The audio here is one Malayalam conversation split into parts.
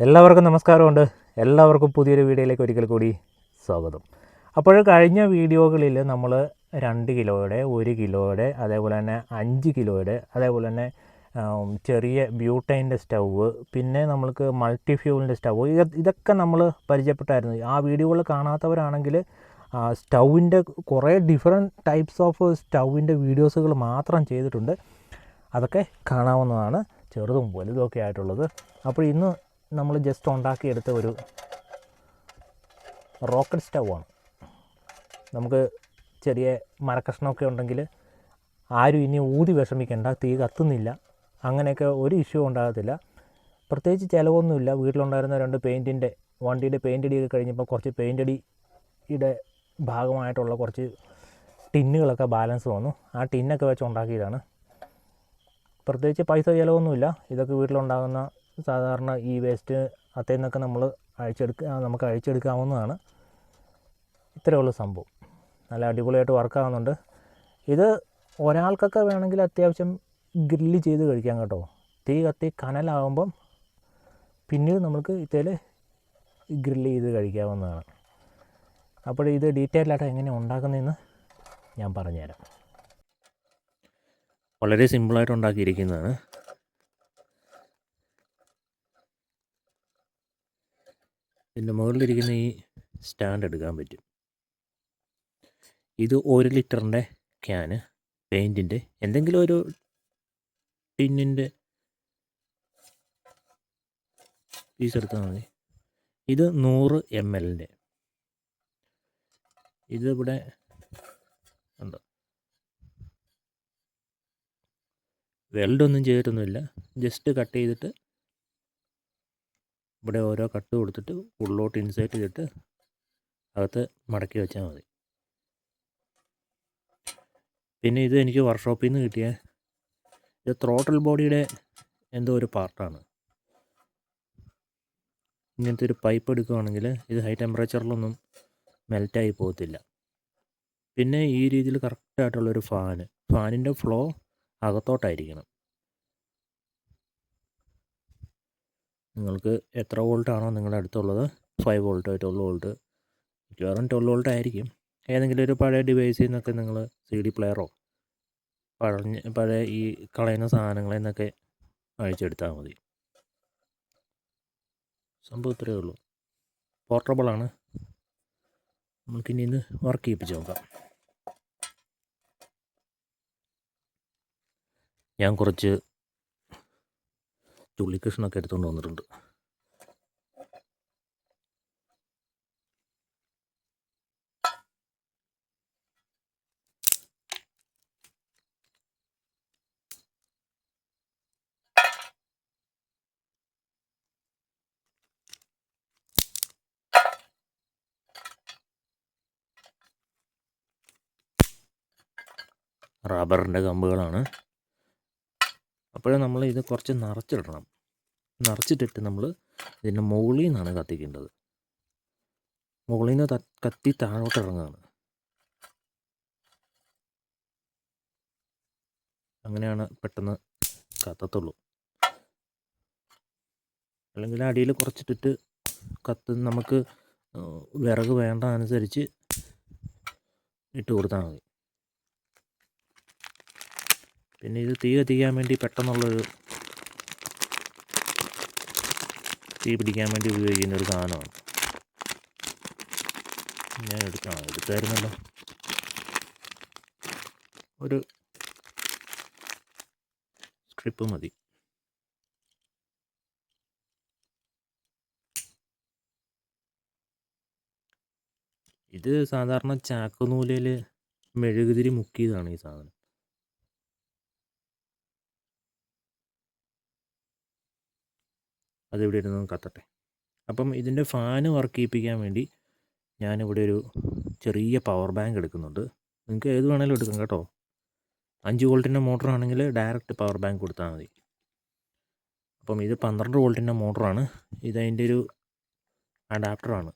എല്ലാവർക്കും നമസ്കാരമുണ്ട്. എല്ലാവർക്കും പുതിയൊരു വീഡിയോയിലേക്ക് ഒരിക്കൽ കൂടി സ്വാഗതം. അപ്പോൾ കഴിഞ്ഞ വീഡിയോകളിൽ നമ്മൾ 2 കിലോയുടെ 1 കിലോയുടെ അതേപോലെ തന്നെ 5 കിലോയുടെ അതേപോലെ തന്നെ ചെറിയ ബ്യൂട്ടൈൻ്റെ സ്റ്റൗവ്, പിന്നെ നമ്മൾക്ക് മൾട്ടി ഫ്യൂവലിൻ്റെ സ്റ്റൗവ്, ഇതൊക്കെ നമ്മൾ പരിചയപ്പെട്ടായിരുന്നു. ആ വീഡിയോകൾ കാണാത്തവരാണെങ്കിൽ സ്റ്റൗവിൻ്റെ കുറേ ഡിഫറെൻറ്റ് ടൈപ്സ് ഓഫ് സ്റ്റൗവിൻ്റെ വീഡിയോസുകൾ മാത്രം ചെയ്തിട്ടുണ്ട്. അതൊക്കെ കാണാവുന്നതാണ്, ചെറുതും വലുതുമൊക്കെ ആയിട്ടുള്ളത്. അപ്പോൾ ഇന്ന് നമ്മൾ ജസ്റ്റ് ഉണ്ടാക്കിയെടുത്ത ഒരു റോക്കറ്റ് സ്റ്റൗവാണ്. നമുക്ക് ചെറിയ മരക്കഷ്ണമൊക്കെ ഉണ്ടെങ്കിൽ ആരും ഇനി ഊതി വിഷമിക്കേണ്ട, തീ കത്തുന്നില്ല, അങ്ങനെയൊക്കെ ഒരു ഇഷ്യൂ ഉണ്ടാകത്തില്ല. പ്രത്യേകിച്ച് ചിലവൊന്നുമില്ല. വീട്ടിലുണ്ടായിരുന്ന 2 പെയിൻറ്റിൻ്റെ വണ്ടിയുടെ പെയിൻ്റ് അടിയൊക്കെ കഴിഞ്ഞപ്പോൾ കുറച്ച് പെയിൻ്റ് അടിയുടെ ഭാഗമായിട്ടുള്ള കുറച്ച് ടിന്നുകളൊക്കെ ബാലൻസ് വന്നു. ആ ടിന്നൊക്കെ വെച്ച് ഉണ്ടാക്കിയതാണ്. പ്രത്യേകിച്ച് പൈസ ചിലവൊന്നുമില്ല. ഇതൊക്കെ വീട്ടിലുണ്ടാകുന്ന സാധാരണ ഈ വേസ്റ്റ് അതിൽ നിന്നൊക്കെ നമുക്ക് അഴിച്ചെടുക്കാവുന്നതാണ്. ഇത്രയേ ഉള്ളൂ സംഭവം. നല്ല അടിപൊളിയായിട്ട് വർക്കാവുന്നുണ്ട്. ഇത് ഒരാൾക്കൊക്കെ വേണമെങ്കിൽ അത്യാവശ്യം ഗ്രില്ല് ചെയ്ത് കഴിക്കാം കേട്ടോ. തീ കത്തി കനലാകുമ്പം പിന്നീട് നമുക്ക് ഇതിൽ ഗ്രില്ല് ചെയ്ത് കഴിക്കാവുന്നതാണ്. അപ്പോൾ ഇത് ഡീറ്റെയിൽഡായിട്ട് എങ്ങനെ ഉണ്ടാക്കുന്നതെന്ന് ഞാൻ പറഞ്ഞുതരാം. വളരെ സിമ്പിളായിട്ട് ഉണ്ടാക്കിയിരിക്കുന്നതാണ്. ഇതിൻ്റെ മുകളിലിരിക്കുന്ന ഈ സ്റ്റാൻഡ് എടുക്കാൻ പറ്റും. ഇത് 1 ലിറ്ററിൻ്റെ ക്യാന് പെയിൻറ്റിൻ്റെ, എന്തെങ്കിലും ഒരു ടിന്നിൻ്റെ പീസ് എടുത്താൽ മതി. ഇത് 100 ml. ഇതിവിടെ ഉണ്ടോ, വെൽഡൊന്നും ചെയ്തിട്ടൊന്നുമില്ല. ജസ്റ്റ് കട്ട് ചെയ്തിട്ട് ഇവിടെ ഓരോ കട്ട് കൊടുത്തിട്ട് ഉള്ളോട്ട് ഇൻസേർട്ട് ചെയ്തിട്ട് അകത്ത് മടക്കി വെച്ചാൽ മതി. പിന്നെ ഇത് എനിക്ക് വർക്ക്ഷോപ്പിൽ നിന്ന് കിട്ടിയ ഇത് ത്രോട്ടിൽ ബോഡിയുടെ എന്തോ ഒരു പാർട്ടാണ്. ഇങ്ങനത്തെ ഒരു പൈപ്പ് എടുക്കുകയാണെങ്കിൽ ഇത് ഹൈ ടെമ്പറേച്ചറിലൊന്നും മെൽറ്റായി പോകത്തില്ല. പിന്നെ ഈ രീതിയിൽ കറക്റ്റായിട്ടുള്ളൊരു ഫാനിൻ്റെ ഫ്ലോ അകത്തോട്ടായിരിക്കണം. നിങ്ങൾക്ക് എത്ര വോൾട്ടാണോ നിങ്ങളുടെ അടുത്തുള്ളത്, 5 വോൾട്ടോ 12 വോൾട്ട്, മിക്കവാറും 12 വോൾട്ട് ആയിരിക്കും. ഏതെങ്കിലും ഒരു പഴയ ഡിവൈസിൽ നിന്നൊക്കെ നിങ്ങൾ CD പ്ലെയറോ പഴയ ഈ കളയുന്ന സാധനങ്ങളിൽ നിന്നൊക്കെ അഴിച്ചെടുത്താൽ മതി. സംഭവം ഇത്രയേ ഉള്ളൂ. പോർട്ടബിളാണ്. നമുക്കിനി ഇന്ന് വർക്ക് ചെയ്യിപ്പിച്ച് നോക്കാം. ഞാൻ കുറച്ച് ചുള്ളിക്കഷ്ണമൊക്കെ എടുത്തുകൊണ്ട് വന്നിട്ടുണ്ട്. റബ്ബറിൻ്റെ കമ്പുകളാണ്. അപ്പോൾ നമ്മൾ ഇത് കുറച്ച് നിറച്ചിടണം. നിറച്ചിട്ടിട്ട് നമ്മൾ ഇതിൻ്റെ മുകളിൽ നിന്നാണ് കത്തിക്കേണ്ടത്. മുകളിൽ നിന്ന് കത്തി താഴോട്ട് ഇറങ്ങുകയാണ്. അങ്ങനെയാണ് പെട്ടെന്ന് കത്തത്തുള്ളൂ. അല്ലെങ്കിൽ അടിയിൽ കുറച്ചിട്ടിട്ട് നമുക്ക് വിറക് വേണ്ട അനുസരിച്ച് ഇട്ട് കൊടുത്താൽ മതി. പിന്നെ ഇത് തീ കത്തിക്കാൻ വേണ്ടി പെട്ടെന്നുള്ളൊരു തീ പിടിക്കാൻ വേണ്ടി ഉപയോഗിക്കുന്ന ഒരു സാധനമാണ്. ഞാൻ എടുത്തായിരുന്നല്ലോ. ഒരു സ്ട്രിപ്പ് മതി. ഇത് സാധാരണ ചാക്കുനൂലയിൽ മെഴുകുതിരി മുക്കിയതാണ് ഈ സാധനം. അതിവിടെ ഇരുന്ന് കത്തട്ടെ. അപ്പം ഇതിൻ്റെ ഫാന് വർക്ക് ചെയ്യിപ്പിക്കാൻ വേണ്ടി ഞാനിവിടെ ഒരു ചെറിയ പവർ ബാങ്ക് എടുക്കുന്നുണ്ട്. നിങ്ങൾക്ക് ഏത് വേണമെങ്കിലും എടുക്കാം കേട്ടോ. 5 വോൾട്ടിൻ്റെ മോട്ടറാണെങ്കിൽ ഡയറക്റ്റ് പവർ ബാങ്ക് കൊടുത്താൽ മതി. അപ്പം ഇത് 12 വോൾട്ടിൻ്റെ മോട്ടറാണ്. ഇതതിൻ്റെ ഒരു അഡാപ്റ്ററാണ്.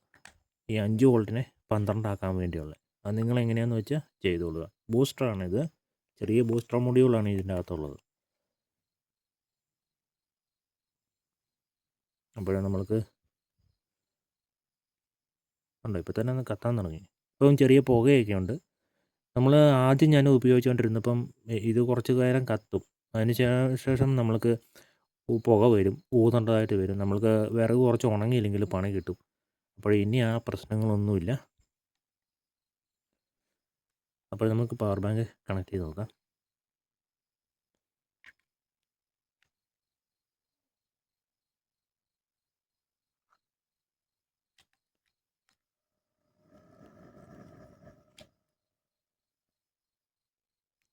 ഈ 5 വോൾട്ടിനെ 12 ആക്കാൻ വേണ്ടിയുള്ളത്. അത് നിങ്ങൾ എങ്ങനെയാണെന്ന് വെച്ചാൽ ചെയ്തോളുക. ബൂസ്റ്ററാണിത്. ചെറിയ ബൂസ്റ്റർ മൊഡ്യൂളാണ് ഇതിൻ്റെ അകത്തുള്ളത്. അപ്പോഴാണ് നമ്മൾക്ക് ഉണ്ടോ ഇപ്പോൾ തന്നെ ഒന്ന് കത്താൻ തുടങ്ങി. ഇപ്പം ചെറിയ പുകയൊക്കെ ഉണ്ട്. നമ്മൾ ആദ്യം ഞാൻ ഉപയോഗിച്ചുകൊണ്ടിരുന്നപ്പം ഇത് കുറച്ച് നേരം കത്തും. അതിന് ശേഷം നമ്മൾക്ക് പുക വരും, ഊതേണ്ടതായിട്ട് വരും. നമ്മൾക്ക് വിറക് കുറച്ച് ഉണങ്ങിയില്ലെങ്കിൽ പണി കിട്ടും. അപ്പോൾ ഇനി ആ പ്രശ്നങ്ങളൊന്നുമില്ല. അപ്പോൾ നമുക്ക് പവർ ബാങ്ക് കണക്ട് ചെയ്ത് നോക്കാം.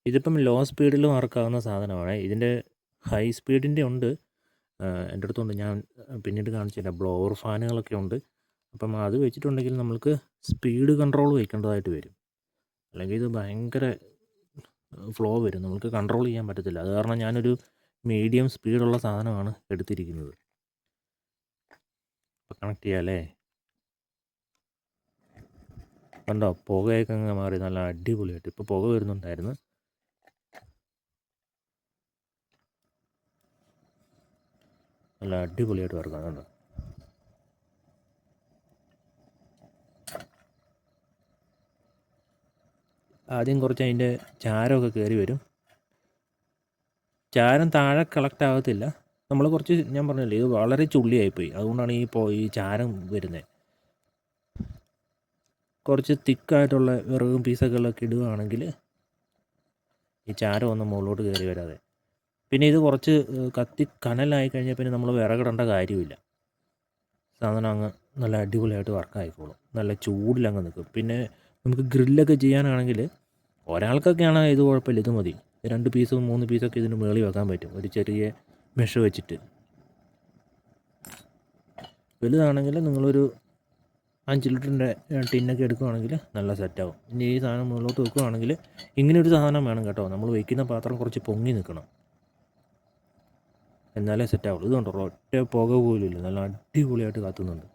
ഇതിപ്പം ലോ സ്പീഡിൽ വർക്കാവുന്ന സാധനമാണ്. ഇതിൻ്റെ ഹൈ സ്പീഡിൻ്റെ ഉണ്ട്, എൻ്റെ അടുത്തുണ്ട്. ഞാൻ പിന്നീട് കാണിച്ചില്ല. ബ്ലോവർ ഫാനുകളൊക്കെ ഉണ്ട്. അപ്പം അത് വെച്ചിട്ടുണ്ടെങ്കിൽ നമ്മൾക്ക് സ്പീഡ് കൺട്രോൾ വയ്ക്കേണ്ടതായിട്ട് വരും. അല്ലെങ്കിൽ ഇത് ഭയങ്കര ഫ്ലോ വരും, നമുക്ക് കൺട്രോൾ ചെയ്യാൻ പറ്റത്തില്ല. അത് കാരണം ഞാനൊരു മീഡിയം സ്പീഡുള്ള സാധനമാണ് എടുത്തിരിക്കുന്നത്. അപ്പോൾ കണക്ട് ചെയ്യാമല്ലേ. കണ്ടോ, പുകയൊക്കെ അങ്ങ് മാറി നല്ല അടിപൊളിയായിട്ട്. ഇപ്പോൾ പുക വരുന്നുണ്ടായിരുന്നു. നല്ല അടിപൊളിയായിട്ട് വർക്കാണ്. കണ്ടോ, ആദ്യം കുറച്ച് അതിൻ്റെ ചാരമൊക്കെ കയറി വരും. ചാരം താഴെ കളക്ട് ആകത്തില്ല. നമ്മൾ കുറച്ച്, ഞാൻ പറഞ്ഞില്ലേ, ഇത് വളരെ ചുള്ളിയായിപ്പോയി. അതുകൊണ്ടാണ് ഈ ചാരം വരുന്നത്. കുറച്ച് തിക്കായിട്ടുള്ള വിറകും പീസൊക്കെ ഇടുകയാണെങ്കിൽ ഈ ചാരം ഒന്നും മുകളിലോട്ട് കയറി വരാതെ. പിന്നെ ഇത് കുറച്ച് കത്തി കനലായി കഴിഞ്ഞാൽ പിന്നെ നമ്മൾ വിറകിടേണ്ട കാര്യമില്ല. സാധനം അങ്ങ് നല്ല അടിപൊളിയായിട്ട് വർക്കായിക്കോളും. നല്ല ചൂടിലങ്ങ് നിൽക്കും. പിന്നെ നമുക്ക് ഗ്രില്ലൊക്കെ ചെയ്യാനാണെങ്കിൽ ഒരാൾക്കൊക്കെയാണ് ഇത് കുഴപ്പമില്ല, ഇത് മതി. 2 പീസും 3 പീസൊക്കെ ഇതിന് മുകളിൽ വെക്കാൻ പറ്റും, ഒരു ചെറിയ മെഷ് വെച്ചിട്ട്. വലുതാണെങ്കിൽ നിങ്ങളൊരു 5 ലിറ്ററിൻ്റെ ടിന്നൊക്കെ എടുക്കുകയാണെങ്കിൽ നല്ല സെറ്റാവും. ഇനി ഈ സാധനം മുകളിലോട്ട് വെക്കുകയാണെങ്കിൽ ഇങ്ങനെ ഒരു സാധനം വേണം കേട്ടോ. നമ്മൾ വയ്ക്കുന്ന പാത്രം കുറച്ച് പൊങ്ങി നിൽക്കണം, എന്നാലേ സെറ്റാവുള്ളൂ. ഇത് കണ്ടോ, ഒറ്റ പുക പോലും ഇല്ല, നല്ല അടിപൊളിയായിട്ട് കത്തുന്നുണ്ട്.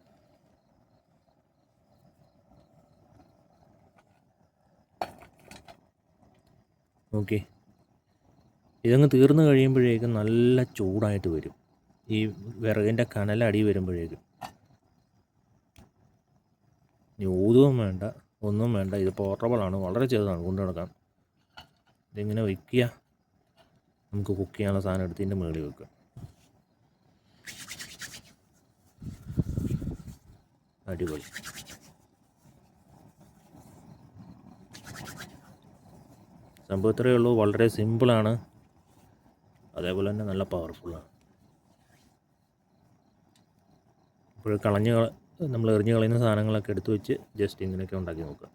ഓക്കെ, ഇതങ്ങ് തീർന്നു കഴിയുമ്പോഴേക്കും നല്ല ചൂടായിട്ട് വരും. ഈ വിറകിൻ്റെ കനലടി വരുമ്പോഴേക്കും ഇനി ഊതുകയും വേണ്ട, ഒന്നും വേണ്ട. ഇത് പോർട്ടബിളാണ്, വളരെ ചെറുതാണ്, കൊണ്ടു നടക്കാം. ഇതിങ്ങനെ വയ്ക്കുക, നമുക്ക് കുക്ക് ചെയ്യാനുള്ള സാധനം എടുത്ത് ഇതിൻ്റെ മുകളിൽ വെക്കുക. അടിപൊളി. സംഭവം ഇത്രയേ ഉള്ളൂ. വളരെ സിമ്പിളാണ്, അതേപോലെ തന്നെ നല്ല പവർഫുള്ളാണ്. ഇപ്പോൾ നമ്മൾ എറിഞ്ഞ് കളയുന്ന സാധനങ്ങളൊക്കെ എടുത്ത് വെച്ച് ജസ്റ്റ് ഇങ്ങനെയൊക്കെ ഉണ്ടാക്കി നോക്കുക.